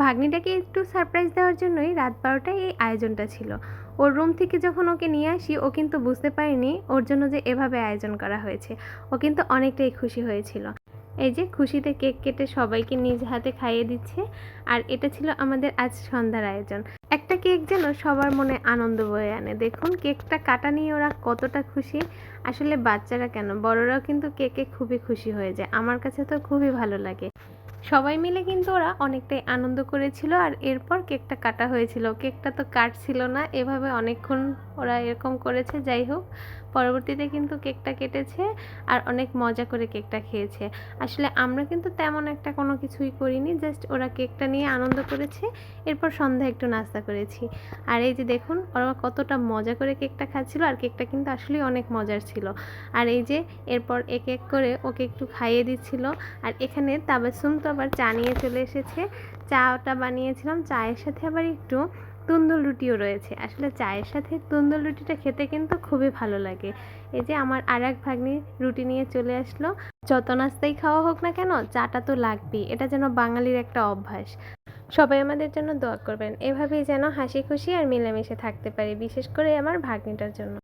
ভাগ্নিটাকে একটু সারপ্রাইজ দেওয়ার জন্যই রাত 12টায় এই আয়োজনটা ছিল। ওর রুম থেকে যখন ওকে নিয়ে আসি ও কিন্তু বুঝতে পারেনি ওর জন্য যে এভাবে আয়োজন করা হয়েছে। ও কিন্তু অনেকটাই খুশি হয়েছিল। এই যে খুশিতে কেক কেটে সবাইকে নিজ হাতে খাইয়ে দিচ্ছে। আর এটা ছিল আমাদের আজ সন্ধ্যার আয়োজন। একটা কেক যেন সবার মনে আনন্দ বয়ে আনে। দেখুন কেকটা কাটা নিয়ে ওরা কতটা খুশি। আসলে বাচ্চারা কেন, বড়রাও কিন্তু কেকে খুবই খুশি হয়ে যায়। আমার কাছে তো খুবই ভালো লাগে। সবাই মিলে কিন্তু ওরা অনেকটাই আনন্দ করেছিল। আর এরপর কেকটা কাটা হয়েছিল। কেকটা তো কাটছিল না, এভাবে অনেকক্ষণ ওরা এরকম করেছে। যাই হোক, পরবর্তীতে কিন্তু কেকটা কেটেছে আর অনেক মজা করে কেকটা খেয়েছে। আসলে আমরা কিন্তু তেমন একটা কোনো কিছুই করিনি, জাস্ট ওরা কেকটা নিয়ে আনন্দ করেছে। এরপর সন্ধ্যায় একটু নাস্তা করেছি। আর এই যে দেখুন ওরা কতটা মজা করে কেকটা খাচ্ছিল। আর কেকটা কিন্তু আসলেই অনেক মজার ছিল। আর এই যে এরপর এক এক করে ওকে একটু খাইয়ে দিচ্ছিল। আর এখানে তাবাসসুম তো আবার চা নিয়ে চলে এসেছে। চাটা বানিয়েছিলাম, চায়ের সাথে আবার একটু তন্দুর রুটিও রয়েছে। আসলে চায়ের সাথে তন্দুর রুটিটা খেতে কিন্তু খুবই ভালো লাগে। এই যে আমার আর এক ভাগ্নি রুটি নিয়ে চলে আসলো। যত নাস্তাই খাওয়া হোক না কেন, চাটা তো লাগবেই। এটা যেন বাঙালির একটা অভ্যাস। সবাই আমাদের জন্য দোয়া করবেন, এভাবেই যেন হাসি খুশি আর মিলেমিশে থাকতে পারি, বিশেষ করে আমার ভাগ্নিটার জন্য।